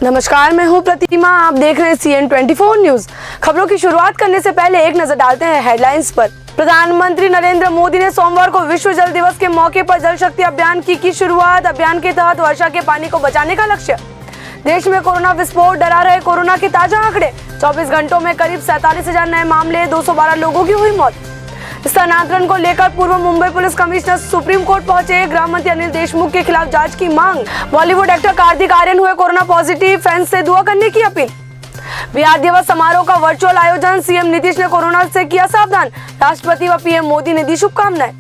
नमस्कार, मैं हूं प्रतिमा। आप देख रहे हैं CN24 न्यूज। खबरों की शुरुआत करने से पहले एक नजर डालते हैं हेडलाइंस पर। प्रधानमंत्री नरेंद्र मोदी ने सोमवार को विश्व जल दिवस के मौके पर जल शक्ति अभियान की शुरुआत। अभियान के तहत वर्षा के पानी को बचाने का लक्ष्य। देश में कोरोना विस्फोट, डरा रहे कोरोना के ताजा आंकड़े। 24 घंटों में करीब 47,000 नए मामले, 212 लोगों की हुई मौत। स्थानांतरण को लेकर पूर्व Mumbai police commissioner supreme court पहुंचे। गृह मंत्री अनिल देशमुख के खिलाफ जांच की मांग। बॉलीवुड एक्टर कार्तिक आर्यन हुए कोरोना पॉजिटिव, फैंस से दुआ करने की अपील। बिहार दिवस समारोह का वर्चुअल आयोजन, सीएम नीतीश ने कोरोना से किया सावधान। राष्ट्रपति व पीएम मोदी ने दी शुभकामनाएं।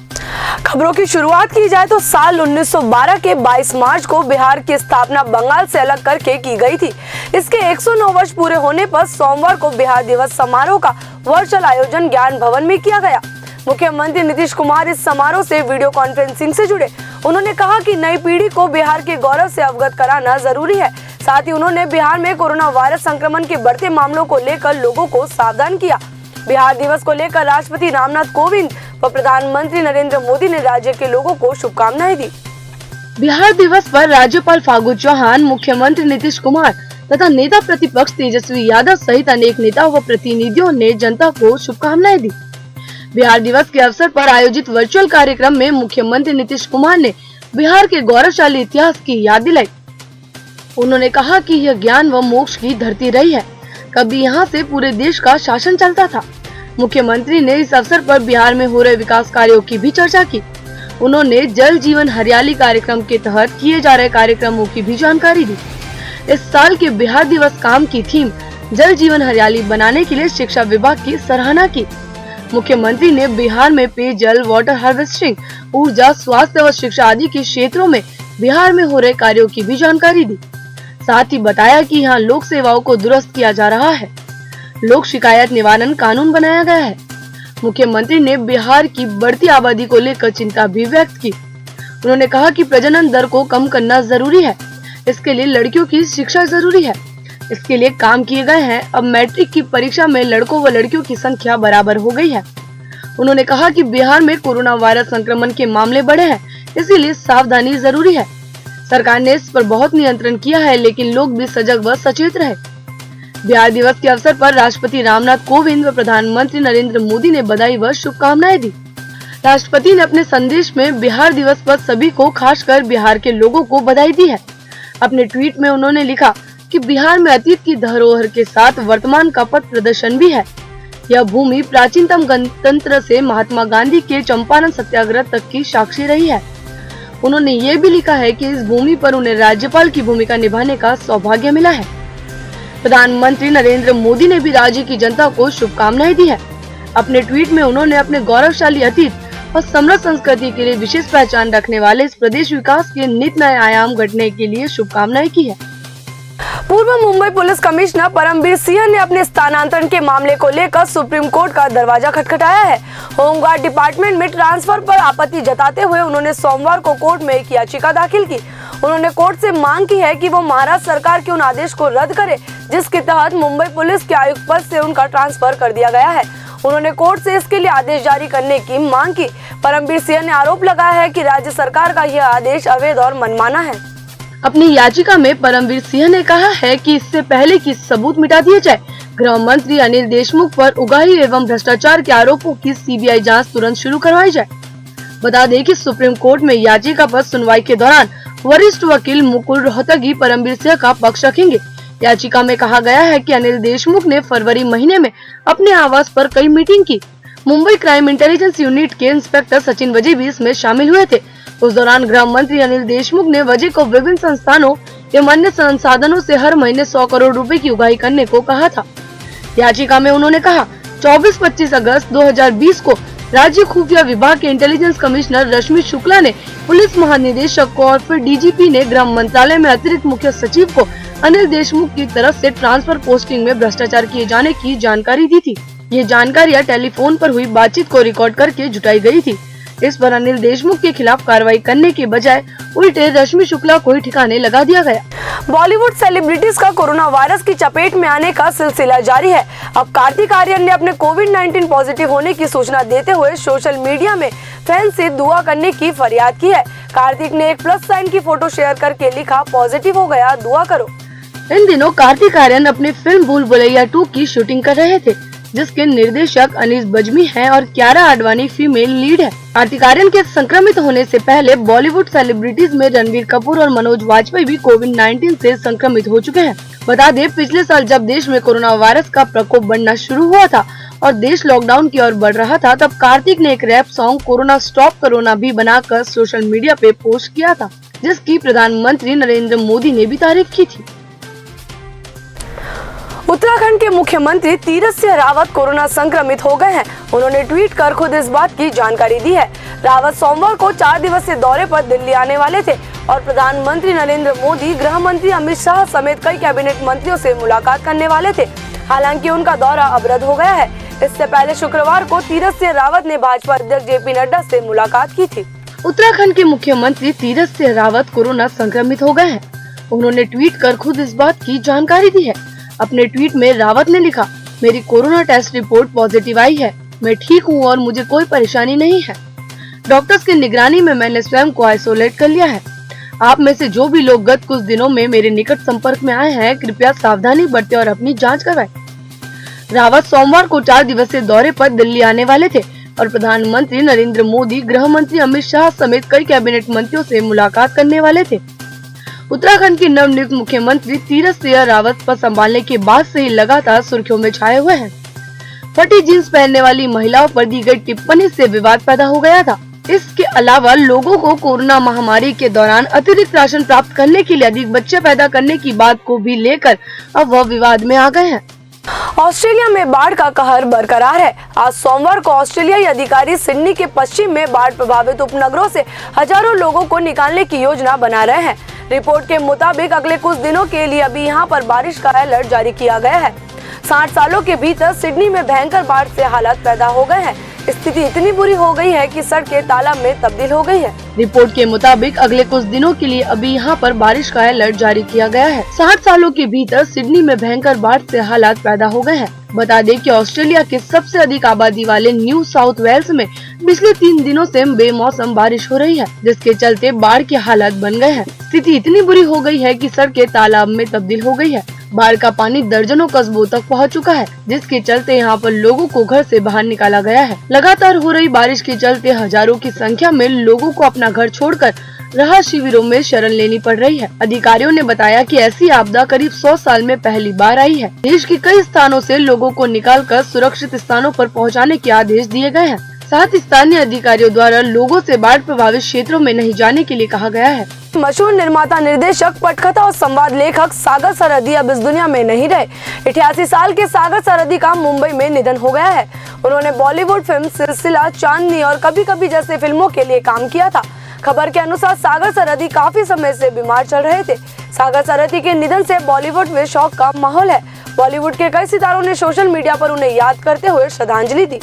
खबरों की शुरुआत की जाए तो साल 1912 के 22 मार्च को बिहार की स्थापना बंगाल से अलग करके की गई थी। इसके 109 वर्ष पूरे होने पर सोमवार को बिहार दिवस समारोह का वर्चुअल आयोजन ज्ञान भवन में किया गया। मुख्यमंत्री नीतीश कुमार इस समारोह से वीडियो कॉन्फ्रेंसिंग से जुड़े। उन्होंने कहा कि नई पीढ़ी को बिहार के गौरव से अवगत कराना जरूरी है। साथ ही उन्होंने बिहार में कोरोना वायरस संक्रमण के बढ़ते मामलों को लेकर लोगों को सावधान किया। बिहार दिवस को लेकर राष्ट्रपति रामनाथ कोविंद व प्रधानमंत्री नरेंद्र मोदी ने राज्य के लोगों को शुभकामनाएं दी। बिहार दिवस पर राज्यपाल फागू चौहान, मुख्यमंत्री नीतीश कुमार तथा नेता प्रतिपक्ष तेजस्वी यादव सहित अनेक नेता व प्रतिनिधियों ने जनता को शुभकामनाएं दी। बिहार दिवस के अवसर पर आयोजित वर्चुअल कार्यक्रम में मुख्यमंत्री नीतीश कुमार ने बिहार के गौरवशाली इतिहास की याद दिलाई। उन्होंने कहा कि यह ज्ञान व मोक्ष की धरती रही है। कभी यहाँ से पूरे देश का शासन चलता था। मुख्यमंत्री ने इस अवसर पर बिहार में हो रहे विकास कार्यों की भी चर्चा की। उन्होंने जल जीवन हरियाली कार्यक्रम के तहत किए जा रहे कार्यक्रमों की भी जानकारी दी। इस साल के बिहार दिवस काम की थीम जल जीवन हरियाली बनाने के लिए शिक्षा विभाग की सराहना की। मुख्यमंत्री ने बिहार में पेयजल, वाटर हार्वेस्टिंग, ऊर्जा, स्वास्थ्य व शिक्षा आदि के क्षेत्रों में बिहार में हो रहे कार्यों की भी जानकारी दी। साथ ही बताया कि यहाँ लोक सेवाओं को दुरुस्त किया जा रहा है। लोक शिकायत निवारण कानून बनाया गया है। मुख्यमंत्री ने बिहार की बढ़ती आबादी को लेकर चिंता भी व्यक्त की। उन्होंने कहा कि प्रजनन दर को कम करना जरूरी है। इसके लिए लड़कियों की शिक्षा जरूरी है। इसके लिए काम किए गए हैं। अब मैट्रिक की परीक्षा में लड़कों व लड़कियों की संख्या बराबर हो गई है। उन्होंने कहा कि बिहार में कोरोना वायरस संक्रमण के मामले बढ़े हैं, इसीलिए सावधानी जरूरी है। सरकार ने इस पर बहुत नियंत्रण किया है, लेकिन लोग भी सजग व सचेत रहे। बिहार दिवस के अवसर पर राष्ट्रपति रामनाथ कोविंद व प्रधानमंत्री नरेंद्र मोदी ने बधाई व शुभकामनाएं दी। राष्ट्रपति ने अपने संदेश में बिहार दिवस पर सभी को, खासकर बिहार के लोगों को बधाई दी है। अपने ट्वीट में उन्होंने लिखा कि बिहार में अतीत की धरोहर के साथ वर्तमान का पथ प्रदर्शन भी है। यह भूमि प्राचीनतम गणतंत्र से महात्मा गांधी के चंपारण सत्याग्रह तक की साक्षी रही है। उन्होंने ये भी लिखा है कि इस भूमि पर उन्हें राज्यपाल की भूमिका निभाने का सौभाग्य मिला है। प्रधानमंत्री नरेंद्र मोदी ने भी राज्य की जनता को शुभकामनाएं दी है। अपने ट्वीट में उन्होंने अपने गौरवशाली अतीत और समृद्ध संस्कृति के लिए विशेष पहचान रखने वाले इस प्रदेश विकास के नित नए आयाम गढ़ने के लिए शुभकामनाएं की है। पूर्व मुंबई पुलिस कमिश्नर परमवीर सिंह ने अपने स्थानांतरण के मामले को लेकर सुप्रीम कोर्ट का दरवाजा खटखटाया है। होमगार्ड डिपार्टमेंट में ट्रांसफर पर आपत्ति जताते हुए उन्होंने सोमवार को कोर्ट में एक याचिका दाखिल की। उन्होंने कोर्ट से मांग की है कि वो महाराष्ट्र सरकार के उन आदेश को रद्द करे जिसके तहत मुंबई पुलिस के आयुक्त पद से उनका ट्रांसफर कर दिया गया है। उन्होंने कोर्ट से इसके लिए आदेश जारी करने की मांग की। परमवीर सिंह ने आरोप लगाया है कि राज्य सरकार का यह आदेश अवैध और मनमाना है। अपनी याचिका में परमवीर सिंह ने कहा है कि इससे पहले कि सबूत मिटा दिए जाए, गृह मंत्री अनिल देशमुख पर उगाही एवं भ्रष्टाचार के आरोपों की सीबीआई जांच तुरंत शुरू करवाई जाए। बता दें कि सुप्रीम कोर्ट में याचिका पर सुनवाई के दौरान वरिष्ठ वकील मुकुल रोहतगी परमवीर सिंह का पक्ष रखेंगे। याचिका में कहा गया है कि अनिल देशमुख ने फरवरी महीने में अपने आवास पर कई मीटिंग की। मुंबई क्राइम इंटेलिजेंस यूनिट के इंस्पेक्टर सचिन वजय भी इसमें शामिल हुए थे। उस दौरान गृह मंत्री अनिल देशमुख ने वजय को विभिन्न संस्थानों एवं अन्य संसाधनों से हर महीने 100 करोड़ रुपए की उगाही करने को कहा था। याचिका में उन्होंने कहा 24-25 अगस्त 2020 को राज्य खुफिया विभाग के इंटेलिजेंस कमिश्नर रश्मि शुक्ला ने पुलिस महानिदेशक को और फिर डीजीपी ने गृह मंत्रालय में अतिरिक्त मुख्य सचिव को अनिल देशमुख की तरफ से ट्रांसफर पोस्टिंग में भ्रष्टाचार किए जाने की जानकारी दी थी। ये जानकारियां टेलीफोन पर हुई बातचीत को रिकॉर्ड करके जुटाई गई थी। इस पर अनिल देशमुख के खिलाफ कार्रवाई करने के बजाय उल्टे रश्मि शुक्ला को ही ठिकाने लगा दिया गया। बॉलीवुड सेलिब्रिटीज का कोरोना वायरस की चपेट में आने का सिलसिला जारी है। अब कार्तिक आर्यन ने अपने कोविड-19 पॉजिटिव होने की सूचना देते हुए सोशल मीडिया में फैंस से दुआ करने की फरियाद की है। कार्तिक ने एक प्लस साइन की फोटो शेयर करके लिखा, पॉजिटिव हो गया, दुआ करो। इन दिनों कार्तिक आर्यन अपनी फिल्म भूल भुलैया 2 की शूटिंग कर रहे थे, जिसके निर्देशक अनीस बज्मी हैं और कियारा आडवाणी फीमेल लीड है। कार्तिक आर्यन के संक्रमित होने से पहले बॉलीवुड सेलिब्रिटीज में रणबीर कपूर और मनोज वाजपेयी भी कोविड-19 से संक्रमित हो चुके हैं। बता दें, पिछले साल जब देश में कोरोना वायरस का प्रकोप बढ़ना शुरू हुआ था और देश लॉकडाउन की ओर बढ़ रहा था, तब कार्तिक ने एक rap song corona stop corona भी बनाकर सोशल मीडिया पे पोस्ट किया था, जिसकी प्रधानमंत्री नरेंद्र मोदी ने भी तारीफ की थी। उत्तराखंड के मुख्यमंत्री तीरथ सिंह रावत कोरोना संक्रमित हो गए हैं। उन्होंने ट्वीट कर खुद इस बात की जानकारी दी है। रावत सोमवार को 4 दिवसीय दौरे पर दिल्ली आने वाले थे और प्रधानमंत्री नरेंद्र मोदी, गृह मंत्री अमित शाह समेत कई कैबिनेट मंत्रियों से मुलाकात करने वाले थे। हालांकि उनका दौरा अब रद्द हो गया है। इससे पहले शुक्रवार को तीरथ सिंह रावत ने भाजपा अध्यक्ष जेपी नड्डा से मुलाकात की थी। उत्तराखंड के मुख्यमंत्री तीरथ सिंह रावत कोरोना संक्रमित हो गए हैं। उन्होंने ट्वीट कर खुद इस बात की जानकारी दी है। अपने ट्वीट में रावत ने लिखा, मेरी कोरोना टेस्ट रिपोर्ट पॉजिटिव आई है। मैं ठीक हूँ और मुझे कोई परेशानी नहीं है। डॉक्टर्स की निगरानी में मैंने स्वयं को आइसोलेट कर लिया है। आप में से जो भी लोग गत कुछ दिनों में मेरे निकट संपर्क में आए हैं, कृपया सावधानी बरतें और अपनी जांच करवाएं। रावत सोमवार को 4 दिवसीय दौरे पर दिल्ली आने वाले थे और प्रधानमंत्री नरेंद्र मोदी, गृह मंत्री अमित शाह समेत कई कैबिनेट मंत्रियों से मुलाकात करने वाले थे। उत्तराखंड के नवनियुक्त मुख्यमंत्री तीरथ सिंह रावत पद संभालने के बाद से ही लगातार सुर्खियों में छाए हुए हैं। फटी जींस पहनने वाली महिलाओं पर दी गई टिप्पणी से विवाद पैदा हो गया था। इसके अलावा लोगों को कोरोना महामारी के दौरान अतिरिक्त राशन प्राप्त करने के लिए अधिक बच्चे पैदा करने की बात को भी लेकर अब वह विवाद में आ गए हैं। ऑस्ट्रेलिया में बाढ़ का कहर बरकरार है। आज सोमवार को ऑस्ट्रेलियाई अधिकारी सिडनी के पश्चिम में बाढ़ प्रभावित उपनगरों से हजारों लोगों को निकालने की योजना बना रहे हैं। रिपोर्ट के मुताबिक अगले कुछ दिनों के लिए अभी यहाँ पर बारिश का अलर्ट जारी किया गया है। 60 सालों के भीतर सिडनी में भयंकर बाढ़ से हालात पैदा हो गए हैं। स्थिति इतनी बुरी हो गई है कि सड़कें तालाब में तब्दील हो गई है। रिपोर्ट के मुताबिक अगले कुछ दिनों के लिए अभी यहाँ पर बारिश का अलर्ट जारी किया गया है। 60 सालों के भीतर सिडनी में भयंकर बाढ़ से हालात पैदा हो गए हैं। बता दें कि ऑस्ट्रेलिया के सबसे अधिक आबादी वाले न्यू साउथ वेल्स में पिछले 3 दिनों से बेमौसम बारिश हो रही है, जिसके चलते बाढ़ के हालात बन गए हैं। स्थिति इतनी बुरी हो गई है कि सड़कें तालाब में तब्दील हो गई है। बाढ़ का पानी दर्जनों कस्बों तक पहुंच चुका है, जिसके चलते यहाँ पर लोगों को घर से बाहर निकाला गया है। लगातार हो रही बारिश के चलते हजारों की संख्या में लोगों को अपना घर छोड़कर राहत शिविरों में शरण लेनी पड़ रही है। अधिकारियों ने बताया कि ऐसी आपदा करीब 100 साल में पहली बार आई है। देश के कई स्थानों से लोगों को निकालकर सुरक्षित स्थानों पर पहुंचाने के आदेश दिए गए हैं। साथ ही स्थानीय अधिकारियों द्वारा लोगों से बाढ़ प्रभावित क्षेत्रों में नहीं जाने के लिए कहा गया है। मशहूर निर्माता, निर्देशक, पटकथा और संवाद लेखक सागर सरहदी अब इस दुनिया में नहीं रहे। 88 साल के सागर सरहदी का मुंबई में निधन हो गया है। उन्होंने बॉलीवुड फिल्म सिलसिला, चांदनी और कभी कभी जैसे फिल्मों के लिए काम किया था। खबर के अनुसार सागर सरहदी काफी समय से बीमार चल रहे थे। सागर सरहदी के निधन से बॉलीवुड में शोक का माहौल है। बॉलीवुड के कई सितारों ने सोशल मीडिया पर उन्हें याद करते हुए श्रद्धांजलि दी।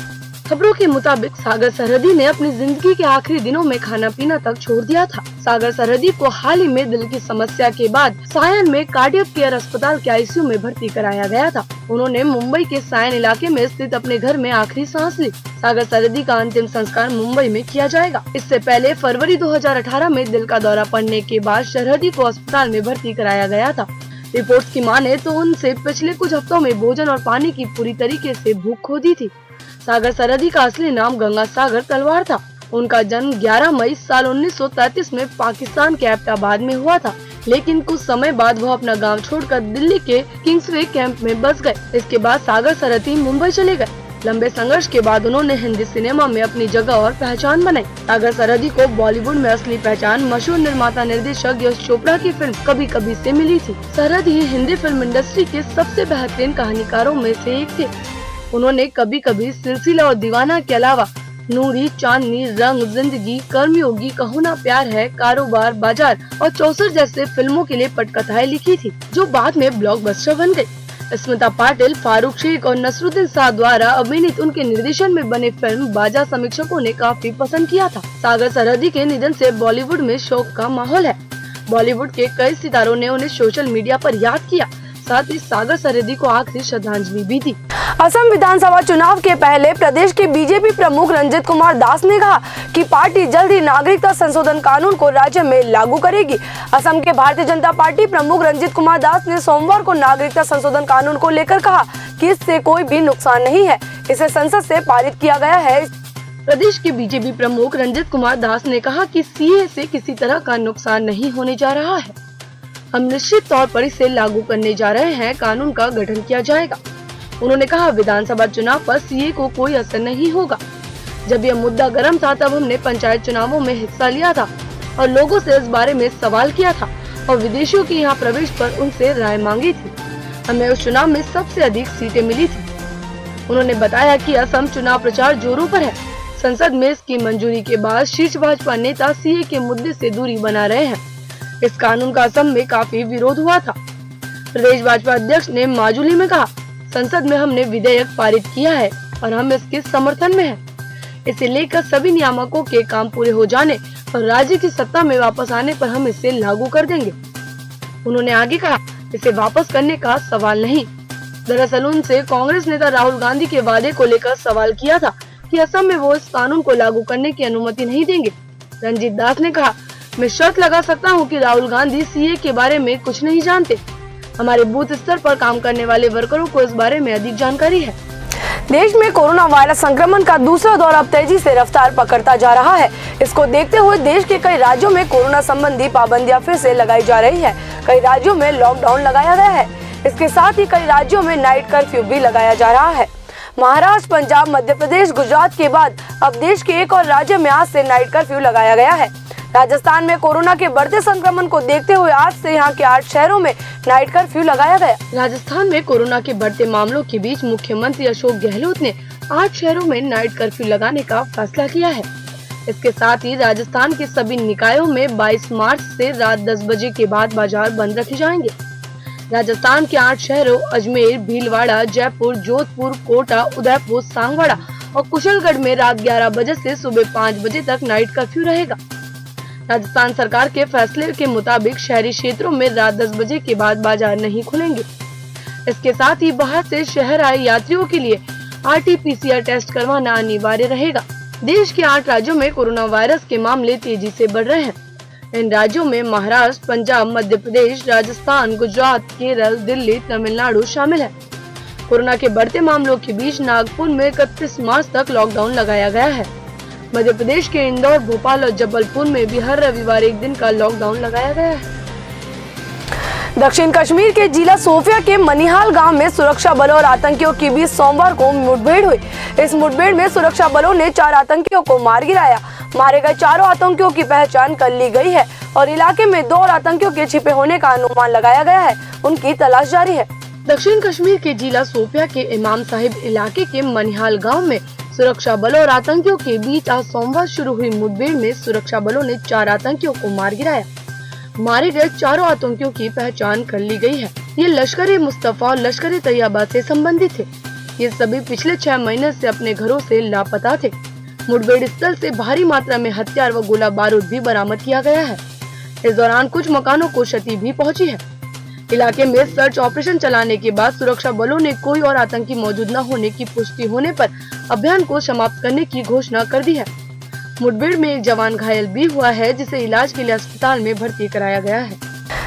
खबरों के मुताबिक सागर सरहदी ने अपनी जिंदगी के आखिरी दिनों में खाना पीना तक छोड़ दिया था। सागर सरहदी को हाल ही में दिल की समस्या के बाद सायन में कार्डियक केयर अस्पताल के आईसीयू में भर्ती कराया गया था। उन्होंने मुंबई के सायन इलाके में स्थित अपने घर में आखिरी सांस ली। सागर सरहदी का अंतिम संस्कार मुंबई में किया जाएगा। इससे पहले फरवरी 2018 में दिल का दौरा पड़ने के बाद सरहदी को अस्पताल में भर्ती कराया गया था। रिपोर्ट्स की माने तो उनसे पिछले कुछ हफ्तों में भोजन और पानी की पूरी तरीके से भूख खो दी थी। सागर सरहदी का असली नाम गंगा सागर तलवार था। उनका जन्म 11 मई साल 1933 में पाकिस्तान के एबटाबाद में हुआ था, लेकिन कुछ समय बाद वह अपना गांव छोड़कर दिल्ली के किंग्सवे कैंप में बस गए। इसके बाद सागर सरहदी मुंबई चले गए। लंबे संघर्ष के बाद उन्होंने हिंदी सिनेमा में अपनी जगह और पहचान बनाई। सागर सरहदी को बॉलीवुड में असली पहचान मशहूर निर्माता निर्देशक यश चोपड़ा की फिल्म कभी कभी से मिली थी। सरहदी हिंदी फिल्म इंडस्ट्री के सबसे बेहतरीन कहानीकारों में से एक थे। उन्होंने कभी कभी, सिलसिला और दीवाना के अलावा नूरी, चांदनी, रंग, जिंदगी, कर्मयोगी, कहो ना प्यार है, कारोबार, बाजार और 64 जैसे फिल्मों के लिए पटकथाएं लिखी थी, जो बाद में ब्लॉकबस्टर बन गई। स्मिता पाटिल, फारूक शेख और नसरुद्दीन शाह द्वारा अभिनीत उनके निर्देशन में बनी फिल्म बाजा समीक्षकों ने काफी पसंद किया था। सागर सरहदी के निधन से बॉलीवुड में शोक का माहौल है। बॉलीवुड के कई सितारों ने उन्हें सोशल मीडिया पर याद किया। साथ ही सागर सरहदी को आखिरी श्रद्धांजलि भी दी। असम विधानसभा चुनाव के पहले प्रदेश के बीजेपी प्रमुख रंजीत कुमार दास ने कहा कि पार्टी जल्द ही नागरिकता संशोधन कानून को राज्य में लागू करेगी। असम के भारतीय जनता पार्टी प्रमुख रंजीत कुमार दास ने सोमवार को नागरिकता संशोधन कानून को लेकर कहा कि इससे कोई भी नुकसान नहीं है, इसे संसद से पारित किया गया है। प्रदेश के बीजेपी प्रमुख रंजीत कुमार दास ने कहा कि सीए से किसी तरह का नुकसान नहीं होने जा रहा है। हम निश्चित तौर पर इसे लागू करने जा रहे हैं, कानून का गठन किया जाएगा। उन्होंने कहा विधानसभा चुनाव पर सीए को कोई असर नहीं होगा। जब यह मुद्दा गर्म था तब हमने पंचायत चुनावों में हिस्सा लिया था और लोगों से इस बारे में सवाल किया था और विदेशियों के यहाँ प्रवेश पर उनसे राय मांगी थी। हमें उस चुनाव में सबसे अधिक सीटें मिली थी। उन्होंने बताया कि असम चुनाव प्रचार जोरों पर है। संसद में इसकी मंजूरी के बाद शीर्ष भाजपा नेता सीए के मुद्दे से दूरी बना रहे हैं। इस कानून का असम में काफी विरोध हुआ था। प्रदेश भाजपा अध्यक्ष ने माजुली में कहा, संसद में हमने विधेयक पारित किया है और हम इसके समर्थन में हैं। इसे लेकर सभी नियामकों के काम पूरे हो जाने और राज्य की सत्ता में वापस आने पर हम इसे लागू कर देंगे। उन्होंने आगे कहा, इसे वापस करने का सवाल नहीं। दरअसल उनसे कांग्रेस नेता राहुल गांधी के वादे को लेकर सवाल किया था कि असम में वो इस कानून को लागू करने की अनुमति नहीं देंगे। रंजीत दास ने कहा, मैं शर्त लगा सकता हूं कि राहुल गांधी सीए के बारे में कुछ नहीं जानते। हमारे बूथ स्तर पर काम करने वाले वर्करों को इस बारे में अधिक जानकारी है। देश में कोरोना वायरस संक्रमण का दूसरा दौर अब तेजी से रफ्तार पकड़ता जा रहा है। इसको देखते हुए देश के कई राज्यों में कोरोना संबंधी पाबंदियां फिर से लगाई जा रही है। कई राज्यों में लॉकडाउन लगाया गया है। इसके साथ ही कई राज्यों में नाइट कर्फ्यू भी लगाया जा रहा है। महाराष्ट्र, पंजाब, मध्य प्रदेश, गुजरात के बाद अब देश के एक और राज्य में आज से नाइट कर्फ्यू लगाया गया है। राजस्थान में कोरोना के बढ़ते संक्रमण को देखते हुए आज से यहाँ के 8 शहरों में नाइट कर्फ्यू लगाया गया। राजस्थान में कोरोना के बढ़ते मामलों के बीच मुख्यमंत्री अशोक गहलोत ने 8 शहरों में नाइट कर्फ्यू लगाने का फैसला किया है। इसके साथ ही राजस्थान के सभी निकायों में 22 मार्च से रात 10 बजे के बाद बाजार बंद रखे जाएंगे। राजस्थान के 8 शहरों अजमेर, भीलवाड़ा, जयपुर, जोधपुर, कोटा, उदयपुर, सांगवाड़ा और कुशलगढ़ में रात 11 बजे से सुबह 5 बजे तक नाइट कर्फ्यू रहेगा। राजस्थान सरकार के फैसले के मुताबिक शहरी क्षेत्रों में रात 10 बजे के बाद बाजार नहीं खुलेंगे। इसके साथ ही बाहर से शहर आए यात्रियों के लिए RT-PCR टेस्ट करवाना अनिवार्य रहेगा। देश के 8 राज्यों में कोरोना वायरस के मामले तेजी से बढ़ रहे हैं। इन राज्यों में महाराष्ट्र, पंजाब, मध्य प्रदेश, राजस्थान, गुजरात, केरल, दिल्ली, तमिलनाडु शामिल है। कोरोना के बढ़ते मामलों के बीच नागपुर में 31 मार्च तक लॉकडाउन लगाया गया है। मध्य प्रदेश के इंदौर, भोपाल और जबलपुर में भी हर रविवार एक दिन का लॉकडाउन लगाया गया है। दक्षिण कश्मीर के जिला सोफिया के मनिहाल गांव में सुरक्षा बलों और आतंकियों के बीच सोमवार को मुठभेड़ हुई। इस मुठभेड़ में सुरक्षा बलों ने 4 आतंकियों को मार गिराया। मारे गए 4 आतंकियों की पहचान कर ली गई है और इलाके में 2 और आतंकियों के छिपे होने का अनुमान लगाया गया है। उनकी तलाश जारी है। दक्षिण कश्मीर के जिला सोफिया के इमाम साहिब इलाके के मनिहाल गाँव में सुरक्षा बलों और आतंकियों के बीच आज सोमवार शुरू हुई मुठभेड़ में सुरक्षा बलों ने 4 आतंकियों को मार गिराया। मारे गए 4 आतंकियों की पहचान कर ली गई है। ये लश्कर-ए-मुस्तफा और लश्कर-ए-तैयबा से संबंधित थे। ये सभी पिछले 6 महीने से अपने घरों से लापता थे। मुठभेड़ स्थल से भारी मात्रा में हथियार व गोला बारूद भी बरामद किया गया है। इस दौरान कुछ मकानों को क्षति भी पहुंची है। इलाके में सर्च ऑपरेशन चलाने के बाद सुरक्षा बलों ने कोई और आतंकी मौजूद न होने की पुष्टि होने पर अभियान को समाप्त करने की घोषणा कर दी है। मुठभेड़ में एक जवान घायल भी हुआ है, जिसे इलाज के लिए अस्पताल में भर्ती कराया गया है।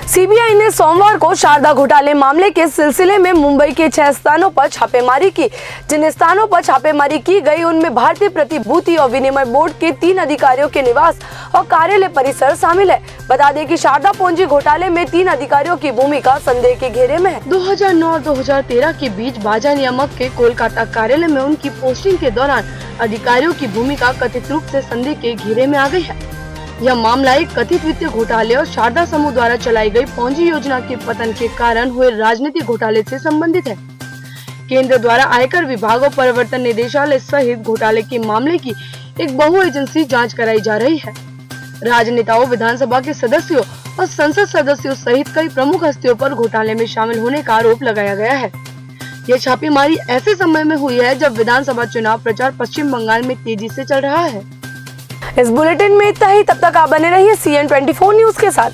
सीबीआई ने सोमवार को शारदा घोटाले मामले के सिलसिले में मुंबई के 6 स्थानों पर छापेमारी की। जिन स्थानों पर छापेमारी की गई उनमें भारतीय प्रतिभूति और विनिमय बोर्ड के 3 अधिकारियों के निवास और कार्यालय परिसर शामिल है। बता दें कि शारदा पोंजी घोटाले में 3 अधिकारियों की भूमिका संदेह के घेरे में है। 2009 और 2013 के बीच बाजार नियामक के कोलकाता कार्यालय में उनकी पोस्टिंग के दौरान अधिकारियों की भूमिका कथित रूप से संदेह के घेरे में आ गई है। यह मामला एक कथित वित्तीय घोटाले और शारदा समूह द्वारा चलाई गई पोंजी योजना के पतन के कारण हुए राजनीतिक घोटाले से संबंधित है। केंद्र द्वारा आयकर विभाग और प्रवर्तन निदेशालय सहित घोटाले के मामले की एक बहु एजेंसी जांच कराई जा रही है। राजनेताओं, विधानसभा के सदस्यों और संसद सदस्यों सहित कई प्रमुख हस्तियों पर घोटाले में शामिल होने का आरोप लगाया गया है। यह छापेमारी ऐसे समय में हुई है जब विधानसभा चुनाव प्रचार पश्चिम बंगाल में तेजी से चल रहा है। इस बुलेटिन में इतना ही। तब तक आप बने रहिए CN24 न्यूज के साथ।